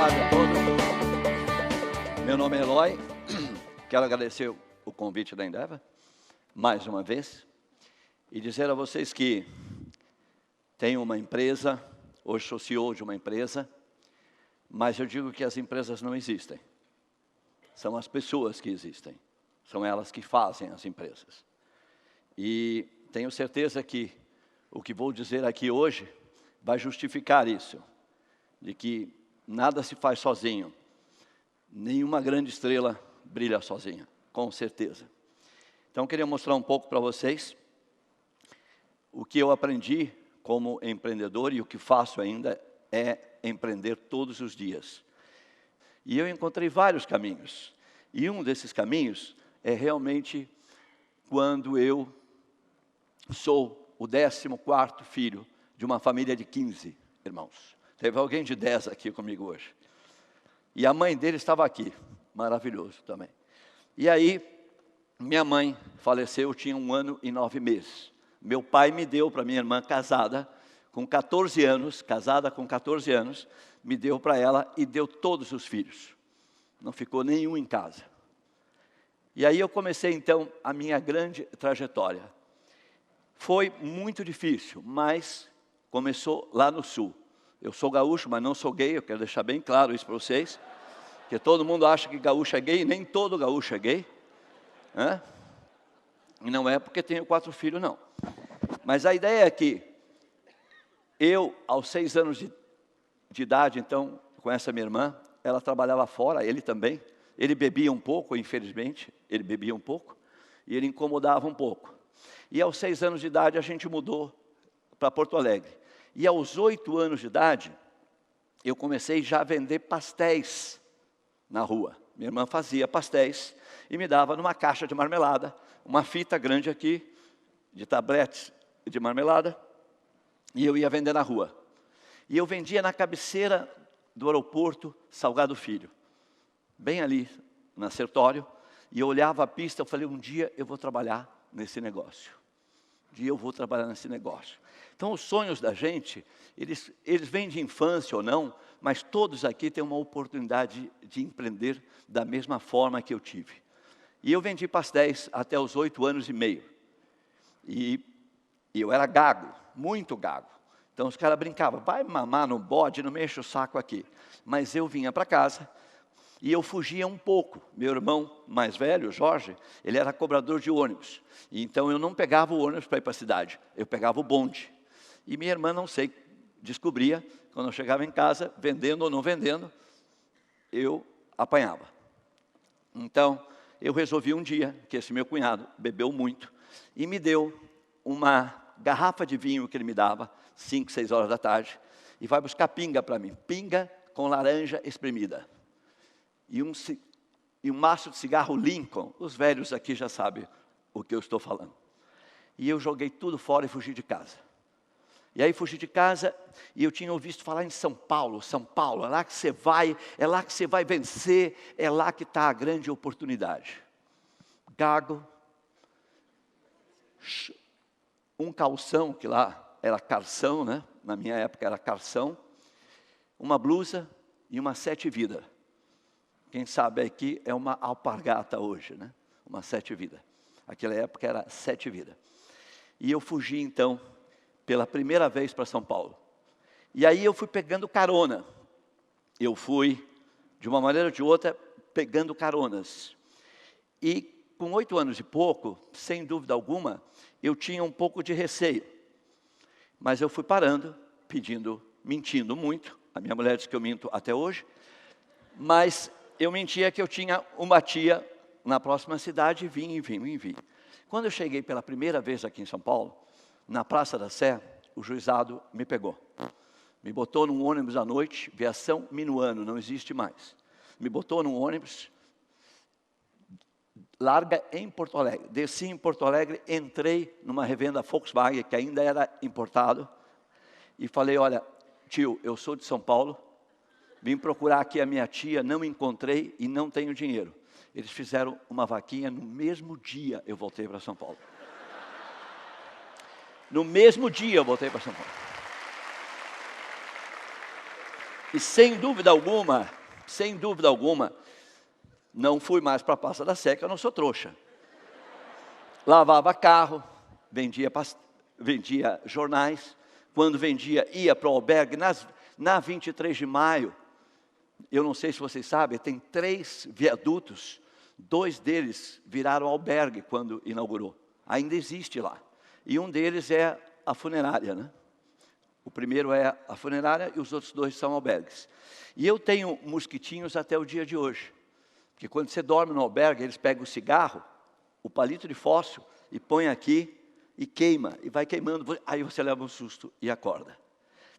tarde a todos. Meu nome é Eloy. Quero agradecer o convite da Endeavor, mais uma vez, e dizer a vocês que tenho uma empresa, hoje sou CEO de uma empresa, mas eu digo que as empresas não existem. São as pessoas que existem. São elas que fazem as empresas. E tenho certeza que o que vou dizer aqui hoje vai justificar isso, de que nada se faz sozinho, nenhuma grande estrela brilha sozinha, com certeza. Então, queria mostrar um pouco para vocês o que eu aprendi como empreendedor e o que faço ainda é empreender todos os dias. E eu encontrei vários caminhos, e um desses caminhos é realmente quando eu sou o 14º filho de uma família de 15 irmãos. Teve alguém de 10 aqui comigo hoje. E a mãe dele estava aqui, maravilhoso também. E aí, minha mãe faleceu, eu tinha 1 ano e 9 meses. Meu pai me deu para minha irmã casada, com 14 anos, casada com 14 anos, me deu para ela e deu todos os filhos. Não ficou nenhum em casa. E aí eu comecei então a minha grande trajetória. Foi muito difícil, mas começou lá no sul. Eu sou gaúcho, mas não sou gay, eu quero deixar bem claro isso para vocês. Porque todo mundo acha que gaúcho é gay, nem todo gaúcho é gay. E não é porque tenho 4 filhos, não. Mas a ideia é que eu, aos 6 anos de idade, então, com essa minha irmã, ela trabalhava fora, ele também. Ele bebia um pouco, infelizmente, ele bebia um pouco, e ele incomodava um pouco. E aos 6 anos de idade, a gente mudou para Porto Alegre. E aos 8 anos de idade, eu comecei já a vender pastéis na rua. Minha irmã fazia pastéis e me dava numa caixa de marmelada, uma fita grande aqui, de tabletes de marmelada, e eu ia vender na rua. E eu vendia na cabeceira do aeroporto Salgado Filho, bem ali, na Sertório, e eu olhava a pista, eu falei, um dia eu vou trabalhar nesse negócio. Um dia eu vou trabalhar nesse negócio. Então, os sonhos da gente, eles vêm de infância ou não, mas todos aqui têm uma oportunidade de empreender da mesma forma que eu tive. E eu vendi pastéis até os 8 anos e meio. E eu era gago, muito gago. Então, os caras brincavam, vai mamar no bode, não me enche o saco aqui. Mas eu vinha para casa e eu fugia um pouco. Meu irmão mais velho, Jorge, ele era cobrador de ônibus. E então, eu não pegava o ônibus para ir para a cidade, eu pegava o bonde. E minha irmã, não sei, descobria, quando eu chegava em casa, vendendo ou não vendendo, eu apanhava. Então, eu resolvi um dia, que esse meu cunhado bebeu muito, e me deu uma garrafa de vinho que ele me dava, 5, 6 horas da tarde, e vai buscar pinga para mim, pinga com laranja espremida. E um maço de cigarro Lincoln, os velhos aqui já sabem o que eu estou falando. E eu joguei tudo fora e fugi de casa. E aí fugi de casa e eu tinha ouvido falar em São Paulo, é lá que você vai, é lá que você vai vencer, é lá que está a grande oportunidade. Gago, um calção, que lá era calção, né? Na minha época era calção, uma blusa e uma 7 vida. Quem sabe aqui é uma alpargata hoje, né? Uma 7 vida. Naquela época era 7 vida. E eu fugi então, pela primeira vez para São Paulo. E aí eu fui pegando carona. Eu fui, de uma maneira ou de outra, pegando caronas. E com 8 anos e pouco, sem dúvida alguma, eu tinha um pouco de receio. Mas eu fui parando, mentindo muito. A minha mulher diz que eu minto até hoje. Mas eu mentia que eu tinha uma tia na próxima cidade e vim. Quando eu cheguei pela primeira vez aqui em São Paulo, na Praça da Sé, o juizado me pegou. Me botou num ônibus à noite, viação Minuano, não existe mais. Me botou num ônibus, larga em Porto Alegre. Desci em Porto Alegre, entrei numa revenda Volkswagen, que ainda era importado, e falei, olha, tio, eu sou de São Paulo, vim procurar aqui a minha tia, não encontrei e não tenho dinheiro. Eles fizeram uma vaquinha, no mesmo dia eu voltei para São Paulo. No mesmo dia eu voltei para São Paulo. E sem dúvida alguma, sem dúvida alguma, não fui mais para a Praça da Sé, que eu não sou trouxa. Lavava carro, vendia jornais. Quando vendia, ia para o albergue. Na 23 de maio, eu não sei se vocês sabem, tem 3 viadutos. 2 deles viraram albergue quando inaugurou. Ainda existe lá. E um deles é a funerária, né? O primeiro é a funerária e os outros 2 são albergues. E eu tenho mosquitinhos até o dia de hoje. Porque quando você dorme no albergue, eles pegam o cigarro, o palito de fósforo, e põem aqui e queima, e vai queimando. Aí você leva um susto e acorda.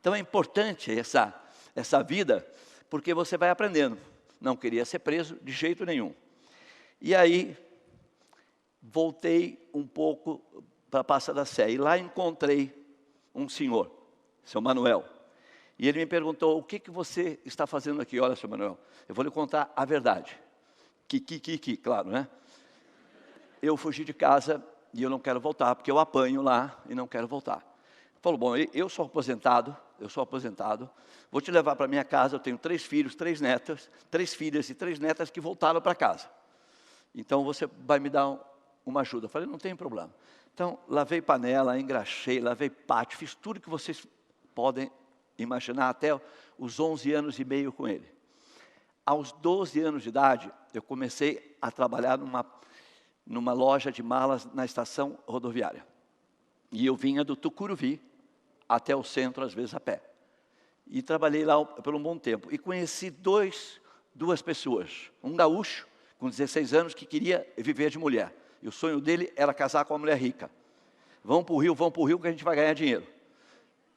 Então é importante essa vida, porque você vai aprendendo. Não queria ser preso de jeito nenhum. E aí, voltei um pouco para a Praça da Sé. E lá encontrei um senhor, seu Manuel. E ele me perguntou, o que você está fazendo aqui? Olha, seu Manuel, eu vou lhe contar a verdade. Claro, né? Eu fugi de casa e eu não quero voltar, porque eu apanho lá e não quero voltar. Ele falou, bom, eu sou aposentado, vou te levar para minha casa, eu tenho 3 filhos, 3 netas, 3 filhas e 3 netas que voltaram para casa. Então, você vai me dar uma ajuda. Eu falei, não tem problema. Então, lavei panela, engraxei, lavei pátio, fiz tudo que vocês podem imaginar, até os 11 anos e meio com ele. Aos 12 anos de idade, eu comecei a trabalhar numa loja de malas na estação rodoviária. E eu vinha do Tucuruvi até o centro, às vezes a pé. E trabalhei lá por um bom tempo. E conheci duas pessoas. Um gaúcho, com 16 anos, que queria viver de mulher. E o sonho dele era casar com uma mulher rica. Vamos para o Rio que a gente vai ganhar dinheiro.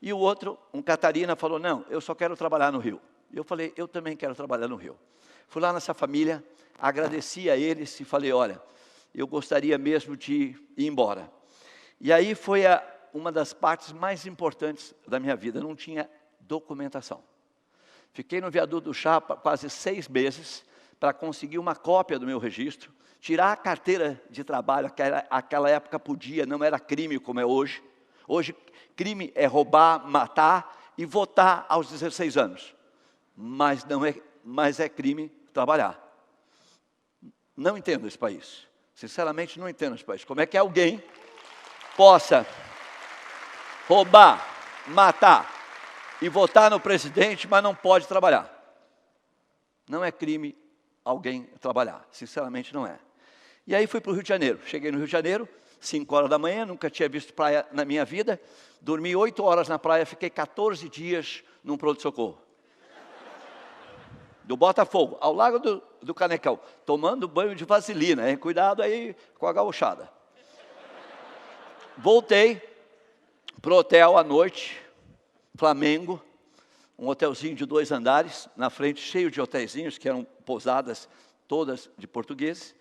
E o outro, um Catarina, falou, não, eu só quero trabalhar no Rio. E eu falei, eu também quero trabalhar no Rio. Fui lá nessa família, agradeci a eles e falei, olha, eu gostaria mesmo de ir embora. E aí foi uma das partes mais importantes da minha vida, não tinha documentação. Fiquei no viaduto do Chá quase 6 meses para conseguir uma cópia do meu registro, tirar a carteira de trabalho, aquela época podia, não era crime como é hoje. Hoje, crime é roubar, matar e votar aos 16 anos. Mas é crime trabalhar. Não entendo esse país. Sinceramente, não entendo esse país. Como é que alguém possa roubar, matar e votar no presidente, mas não pode trabalhar? Não é crime alguém trabalhar. Sinceramente, não é. E aí fui para o Rio de Janeiro. Cheguei no Rio de Janeiro, 5 horas da manhã, nunca tinha visto praia na minha vida. Dormi 8 horas na praia, fiquei 14 dias num pronto-socorro. Do Botafogo, ao Lago do Canecão, tomando banho de vaselina, hein? Cuidado aí com a gauchada. Voltei para o hotel à noite, Flamengo, um hotelzinho de 2 andares, na frente cheio de hotelzinhos, que eram pousadas todas de portugueses.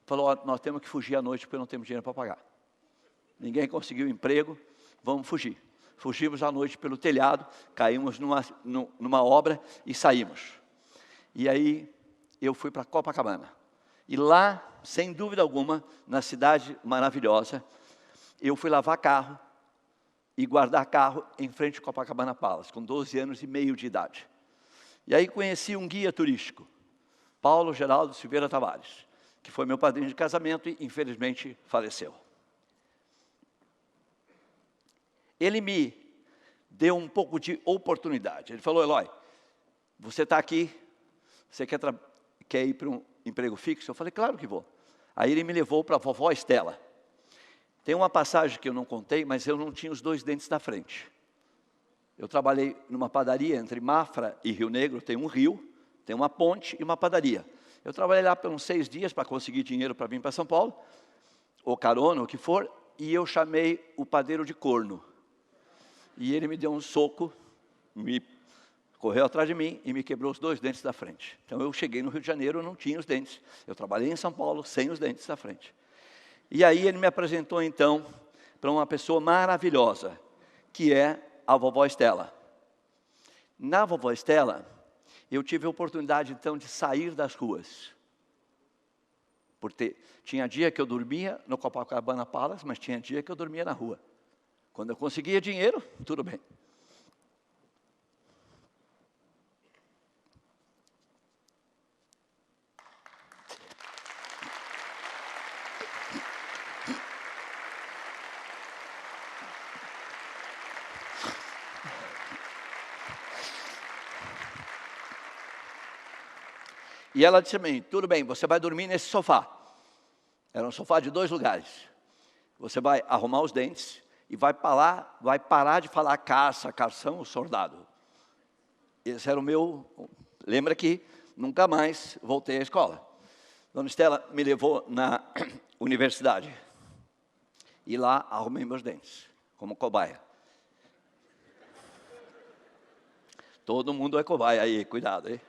Falou, nós temos que fugir à noite porque não temos dinheiro para pagar. Ninguém conseguiu emprego, vamos fugir. Fugimos à noite pelo telhado, caímos numa obra e saímos. E aí eu fui para Copacabana. E lá, sem dúvida alguma, na cidade maravilhosa, eu fui lavar carro e guardar carro em frente ao Copacabana Palace, com 12 anos e meio de idade. E aí conheci um guia turístico, Paulo Geraldo Silveira Tavares, que foi meu padrinho de casamento e infelizmente faleceu. Ele me deu um pouco de oportunidade. Ele falou, Eloy, você está aqui, você quer ir para um emprego fixo? Eu falei, claro que vou. Aí ele me levou para a vovó Estela. Tem uma passagem que eu não contei, mas eu não tinha os 2 dentes da frente. Eu trabalhei numa padaria entre Mafra e Rio Negro, tem um rio, tem uma ponte e uma padaria. Eu trabalhei lá por uns 6 dias para conseguir dinheiro para vir para São Paulo, ou carona, o que for, e eu chamei o padeiro de corno. E ele me deu um soco, correu atrás de mim e me quebrou os 2 dentes da frente. Então eu cheguei no Rio de Janeiro, eu não tinha os dentes. Eu trabalhei em São Paulo sem os dentes da frente. E aí ele me apresentou então para uma pessoa maravilhosa, que é a vovó Estela. Na vovó Estela, eu tive a oportunidade então de sair das ruas. Porque tinha dia que eu dormia no Copacabana Palace, mas tinha dia que eu dormia na rua. Quando eu conseguia dinheiro, tudo bem. E ela disse a mim, tudo bem, você vai dormir nesse sofá. Era um sofá de 2 lugares. Você vai arrumar os dentes e vai parar de falar caça, carção, soldado. Esse era o meu... Lembra que nunca mais voltei à escola. Dona Estela me levou na universidade. E lá arrumei meus dentes, como cobaia. Todo mundo é cobaia aí, cuidado, hein?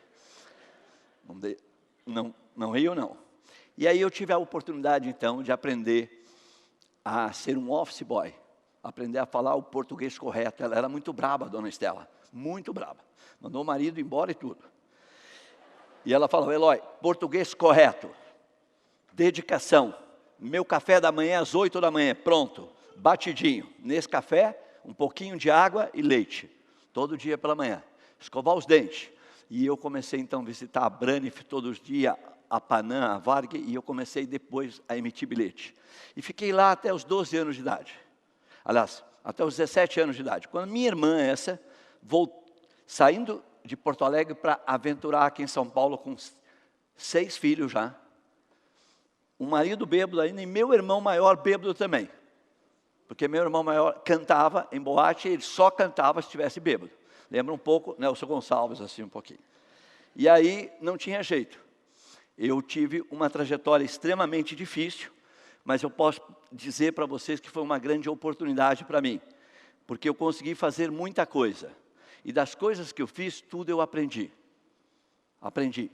Não riu, não. E aí eu tive a oportunidade, então, de aprender a ser um office boy. Aprender a falar o português correto. Ela era muito braba, Dona Estela. Muito braba. Mandou o marido embora e tudo. E ela falou, Eloy, português correto. Dedicação. Meu café da manhã às 8 da manhã, pronto. Batidinho. Nesse café, um pouquinho de água e leite. Todo dia pela manhã. Escovar os dentes. E eu comecei, então, a visitar a Brandif todos os dias, a Panam, a Varg, e eu comecei depois a emitir bilhete. E fiquei lá até os 12 anos de idade. Aliás, até os 17 anos de idade. Quando minha irmã, saindo de Porto Alegre para aventurar aqui em São Paulo com 6 filhos já. Um marido bêbado ainda e meu irmão maior bêbado também. Porque meu irmão maior cantava em boate e ele só cantava se estivesse bêbado. Lembra um pouco Nelson Gonçalves, assim um pouquinho. E aí não tinha jeito. Eu tive uma trajetória extremamente difícil, mas eu posso dizer para vocês que foi uma grande oportunidade para mim. Porque eu consegui fazer muita coisa. E das coisas que eu fiz, tudo eu aprendi. Aprendi.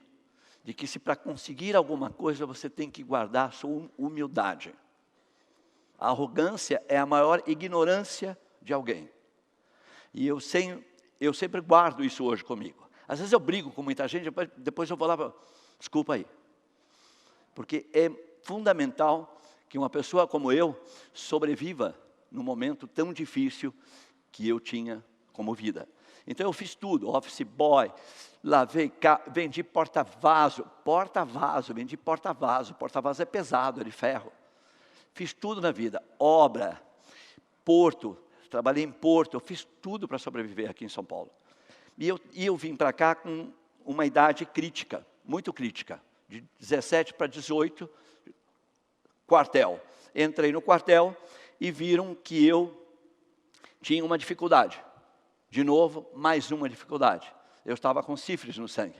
De que se para conseguir alguma coisa, você tem que guardar a sua humildade. A arrogância é a maior ignorância de alguém. E eu sempre guardo isso hoje comigo. Às vezes eu brigo com muita gente, depois eu vou lá, desculpa aí. Porque é fundamental que uma pessoa como eu sobreviva num momento tão difícil que eu tinha como vida. Então eu fiz tudo, office boy, lavei, vendi porta-vaso, vendi porta-vaso é pesado, é de ferro. Fiz tudo na vida, obra, porto, trabalhei em porto, eu fiz tudo para sobreviver aqui em São Paulo. E eu vim para cá com uma idade crítica, muito crítica, de 17 para 18, quartel. Entrei no quartel e viram que eu tinha uma dificuldade. De novo, mais uma dificuldade. Eu estava com sífilis no sangue.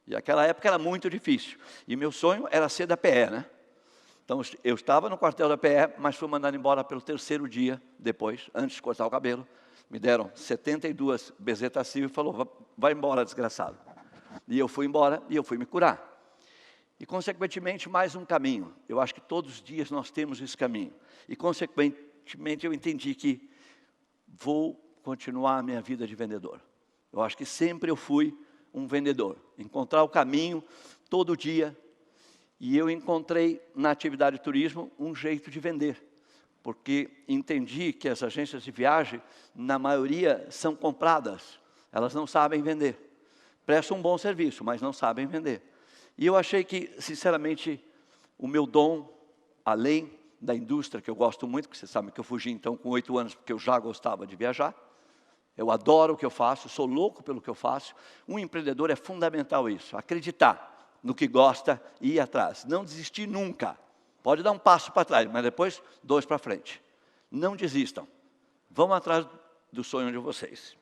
E aquela época era muito difícil. E meu sonho era ser da PE, né? Então, eu estava no quartel da PE, mas fui mandado embora pelo 3º dia, depois, antes de cortar o cabelo. Me deram 72 bezetacil e falou, vai embora, desgraçado. E eu fui embora e eu fui me curar. E, consequentemente, mais um caminho. Eu acho que todos os dias nós temos esse caminho. E, consequentemente, eu entendi que vou continuar a minha vida de vendedor. Eu acho que sempre eu fui um vendedor. Encontrar o caminho todo dia. E eu encontrei na atividade de turismo um jeito de vender. Porque entendi que as agências de viagem, na maioria, são compradas. Elas não sabem vender. Prestam um bom serviço, mas não sabem vender. E eu achei que, sinceramente, o meu dom, além da indústria, que eu gosto muito, que vocês sabem que eu fugi então com 8 anos, porque eu já gostava de viajar. Eu adoro o que eu faço, sou louco pelo que eu faço. Um empreendedor é fundamental isso, acreditar no que gosta e ir atrás. Não desistir nunca. Pode dar um passo para trás, mas depois 2 para frente. Não desistam. Vão atrás do sonho de vocês.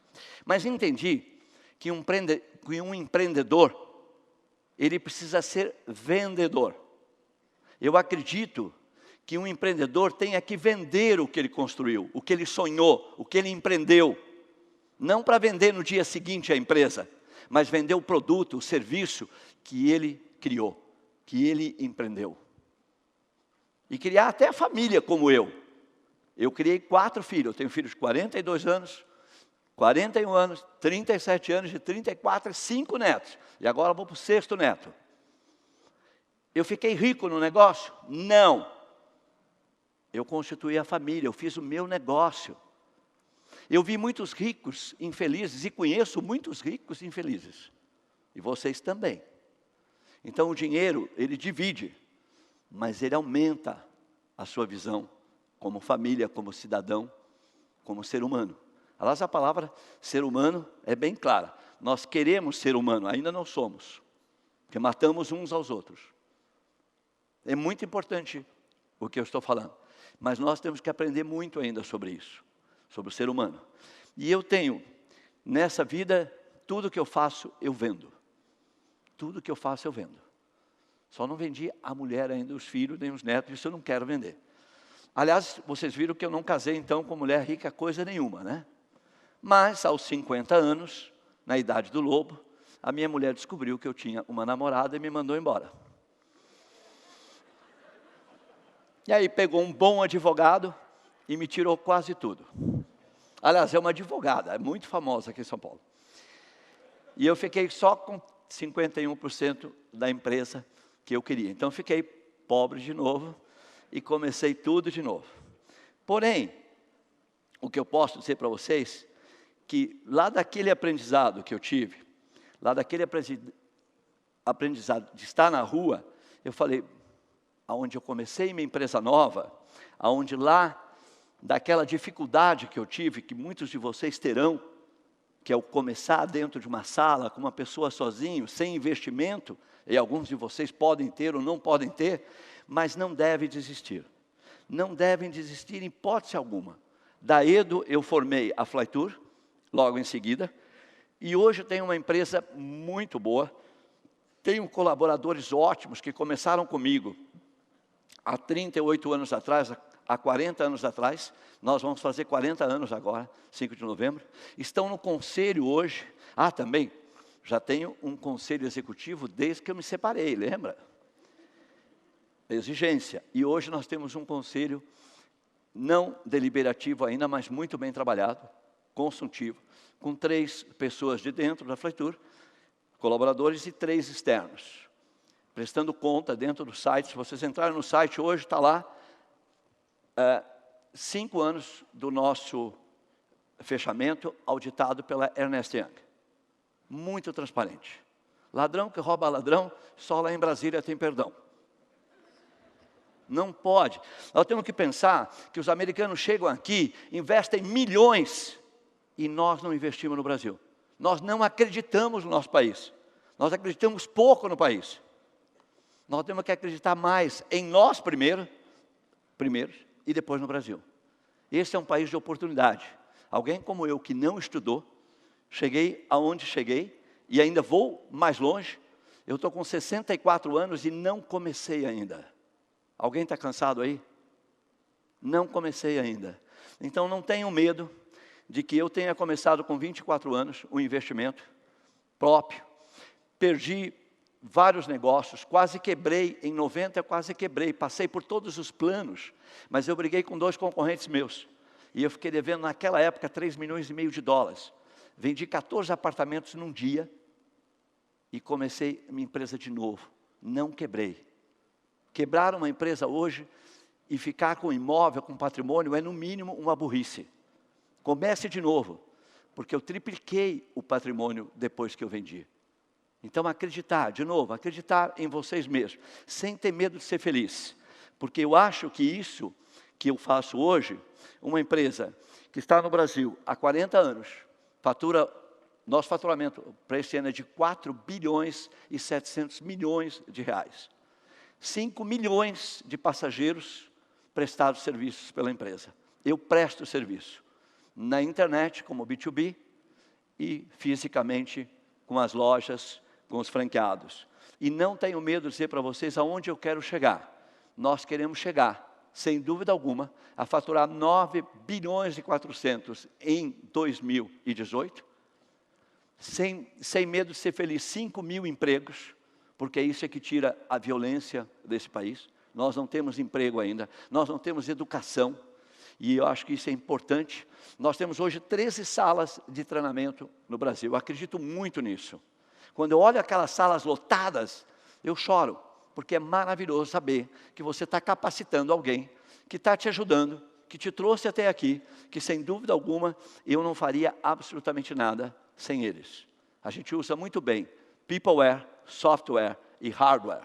Mas entendi que um empreendedor, ele precisa ser vendedor. Eu acredito que um empreendedor tenha que vender o que ele construiu, o que ele sonhou, o que ele empreendeu. Não para vender no dia seguinte a empresa, mas vender o produto, o serviço que ele criou, que ele empreendeu. E criar até a família como eu. Eu criei 4 filhos, eu tenho filhos de 42 anos, 41 anos, 37 anos, de 34 e 5 netos. E agora vou para o 6º neto. Eu fiquei rico no negócio? Não. Eu constituí a família, eu fiz o meu negócio. Eu vi muitos ricos infelizes e conheço muitos ricos infelizes. E vocês também. Então o dinheiro, ele divide, mas ele aumenta a sua visão como família, como cidadão, como ser humano. Aliás, a palavra ser humano é bem clara. Nós queremos ser humano, ainda não somos. que matamos uns aos outros. É muito importante o que eu estou falando, mas nós temos que aprender muito ainda sobre isso, sobre o ser humano. E eu tenho, nessa vida, tudo que eu faço, eu vendo. Tudo que eu faço, eu vendo. Só não vendi a mulher ainda, os filhos, nem os netos, isso eu não quero vender. Aliás, vocês viram que eu não casei, então, com mulher rica, coisa nenhuma, né? Mas, aos 50 anos, na idade do lobo, a minha mulher descobriu que eu tinha uma namorada e me mandou embora. E aí pegou um bom advogado e me tirou quase tudo. Aliás, é uma advogada, é muito famosa aqui em São Paulo. E eu fiquei só com 51% da empresa que eu queria. Então, fiquei pobre de novo e comecei tudo de novo. Porém, o que eu posso dizer para vocês, que lá daquele aprendizado que eu tive, lá daquele aprendizado de estar na rua, eu falei, aonde eu comecei minha empresa nova, aonde lá, daquela dificuldade que eu tive, que muitos de vocês terão, que é o começar dentro de uma sala, com uma pessoa sozinho, sem investimento, e alguns de vocês podem ter ou não podem ter, mas não devem desistir. Não devem desistir em hipótese alguma. Da Edo eu formei a Flytour, logo em seguida, e hoje eu tenho uma empresa muito boa, tenho colaboradores ótimos que começaram comigo há 38 anos atrás, há 40 anos atrás, nós vamos fazer 40 anos agora, 5 de novembro, estão no conselho hoje, também, já tenho um conselho executivo desde que eu me separei, lembra? Exigência, e hoje nós temos um conselho não deliberativo ainda, mas muito bem trabalhado, consultivo, com 3 pessoas de dentro da Flytour, colaboradores e 3 externos, prestando conta dentro do site. Se vocês entrarem no site hoje, está lá, 5 anos do nosso fechamento, auditado pela Ernst Young. Muito transparente. Ladrão que rouba ladrão, só lá em Brasília tem perdão. Não pode. Nós temos que pensar que os americanos chegam aqui, investem milhões, e nós não investimos no Brasil. Nós não acreditamos no nosso país. Nós acreditamos pouco no país. Nós temos que acreditar mais em nós primeiro e depois no Brasil. Esse é um país de oportunidade. Alguém como eu, que não estudou, cheguei aonde cheguei, e ainda vou mais longe. Eu estou com 64 anos e não comecei ainda. Alguém está cansado aí? Não comecei ainda. Então não tenham medo de que eu tenha começado com 24 anos, um investimento próprio. Perdi vários negócios, quase quebrei, em 90 quase quebrei, passei por todos os planos, mas eu briguei com 2 concorrentes meus, e eu fiquei devendo naquela época 3,5 milhões de dólares, vendi 14 apartamentos num dia, e comecei minha empresa de novo, não quebrei. Quebrar uma empresa hoje, e ficar com imóvel, com patrimônio, é no mínimo uma burrice. Comece de novo, porque eu tripliquei o patrimônio depois que eu vendi. Então, acreditar, de novo, acreditar em vocês mesmos, sem ter medo de ser feliz. Porque eu acho que isso que eu faço hoje, uma empresa que está no Brasil há 40 anos, nosso faturamento para esse ano é de 4 bilhões e 700 milhões de reais. 5 milhões de passageiros prestados serviços pela empresa. Eu presto serviço na internet, como B2B, e fisicamente com as lojas, com os franqueados. E não tenho medo de dizer para vocês aonde eu quero chegar. Nós queremos chegar, sem dúvida alguma, a faturar 9 bilhões e 400 em 2018, sem medo de ser feliz, 5 mil empregos, porque isso é que tira a violência desse país. Nós não temos emprego ainda, nós não temos educação, e eu acho que isso é importante. Nós temos hoje 13 salas de treinamento no Brasil, eu acredito muito nisso. Quando eu olho aquelas salas lotadas, eu choro, porque é maravilhoso saber que você está capacitando alguém, que está te ajudando, que te trouxe até aqui, que sem dúvida alguma, eu não faria absolutamente nada sem eles. A gente usa muito bem peopleware, software e hardware.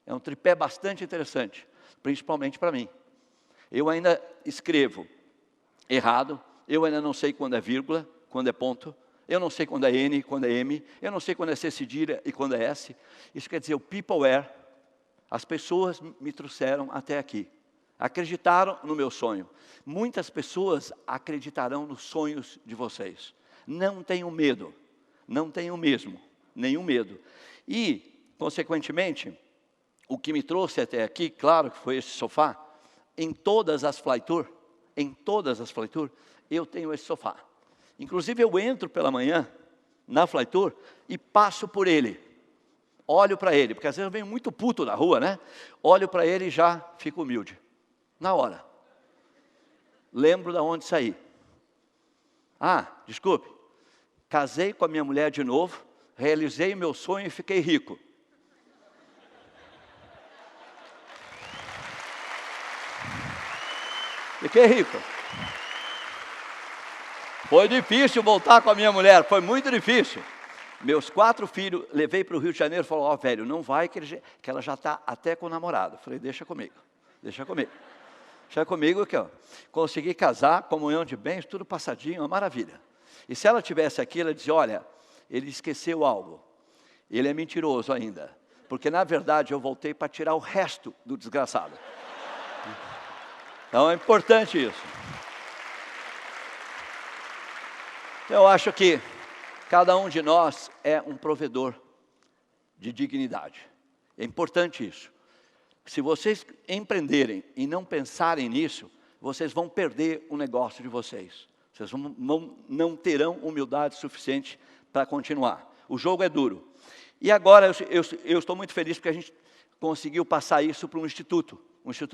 É um tripé bastante interessante, principalmente para mim. Eu ainda escrevo errado, eu ainda não sei quando é vírgula, quando é ponto, Eu não sei quando é N, quando é M. Eu não sei quando é C cedilha e quando é S. Isso quer dizer, o people were. As pessoas me trouxeram até aqui. Acreditaram no meu sonho. Muitas pessoas acreditarão nos sonhos de vocês. Não tenham medo. Não tenham mesmo. Nenhum medo. E, consequentemente, o que me trouxe até aqui, claro que foi esse sofá, em todas as fly tour, eu tenho esse sofá. Inclusive eu entro pela manhã, na fly tour, e passo por ele. Olho para ele, porque às vezes eu venho muito puto na rua, né? Olho para ele e já fico humilde. Na hora. Lembro de onde saí. Ah, desculpe. Casei com a minha mulher de novo, realizei o meu sonho e fiquei rico. Fiquei rico. Foi difícil voltar com a minha mulher, foi muito difícil. Meus 4 filhos, levei para o Rio de Janeiro e falou, ó, velho, não vai que ela já está até com o namorado. Falei, deixa comigo. Deixa comigo que ó, consegui casar, comunhão de bens, tudo passadinho, uma maravilha. E se ela tivesse aqui, ela dizia, olha, ele esqueceu algo. Ele é mentiroso ainda. Porque, na verdade, eu voltei para tirar o resto do desgraçado. Então, é importante isso. Eu acho que cada um de nós é um provedor de dignidade. É importante isso. Se vocês empreenderem e não pensarem nisso, vocês vão perder o negócio de vocês. Vocês não terão humildade suficiente para continuar. O jogo é duro. E agora eu estou muito feliz porque a gente conseguiu passar isso para um instituto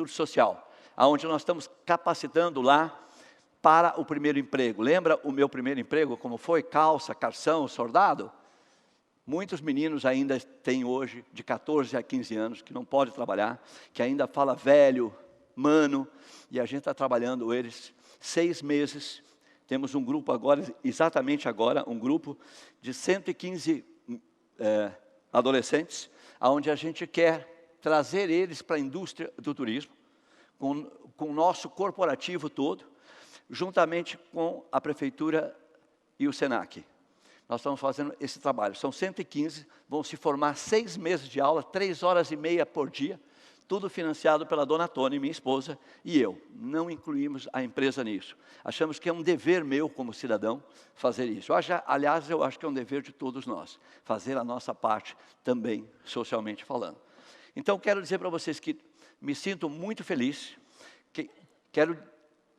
social, onde nós estamos capacitando lá para o primeiro emprego. Lembra o meu primeiro emprego, como foi? Calça, calção, soldado? Muitos meninos ainda têm hoje, de 14 a 15 anos, que não podem trabalhar, que ainda fala velho, mano, e a gente está trabalhando eles 6 meses. Temos um grupo agora, exatamente agora, um grupo de 115 adolescentes, onde a gente quer trazer eles para a indústria do turismo, com o nosso corporativo todo, juntamente com a Prefeitura e o Senac. Nós estamos fazendo esse trabalho. São 115, vão se formar 6 meses de aula, 3 horas e meia por dia, tudo financiado pela dona Tony, minha esposa, e eu. Não incluímos a empresa nisso. Achamos que é um dever meu como cidadão fazer isso. Aliás, eu acho que é um dever de todos nós, fazer a nossa parte também, socialmente falando. Então, quero dizer para vocês que me sinto muito feliz, que quero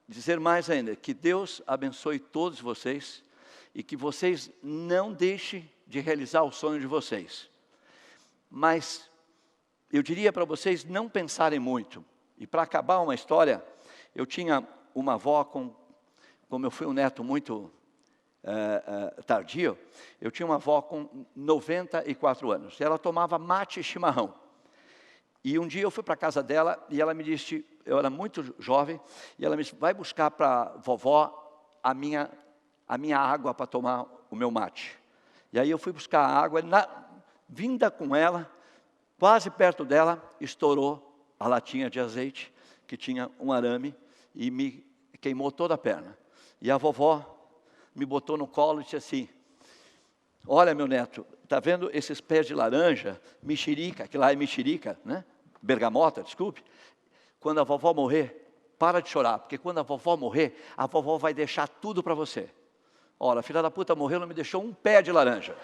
dizer mais ainda, que Deus abençoe todos vocês e que vocês não deixem de realizar o sonho de vocês. Mas eu diria para vocês não pensarem muito. E para acabar uma história, eu tinha uma avó, como eu fui um neto muito tardio, eu tinha uma avó com 94 anos. Ela tomava mate e chimarrão. E um dia eu fui para a casa dela e ela me disse, eu era muito jovem, e ela me disse, vai buscar para a vovó a minha água para tomar o meu mate. E aí eu fui buscar a água, vinda com ela, quase perto dela, estourou a latinha de azeite, que tinha um arame, e me queimou toda a perna. E a vovó me botou no colo e disse assim, olha meu neto, está vendo esses pés de laranja, mexerica, que lá é mexerica, né? Bergamota, desculpe. Quando a vovó morrer, para de chorar, porque quando a vovó morrer, a vovó vai deixar tudo para você. Ora, a filha da puta morreu, não me deixou um pé de laranja.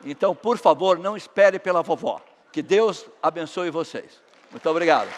Então, por favor, não espere pela vovó. Que Deus abençoe vocês. Muito obrigado.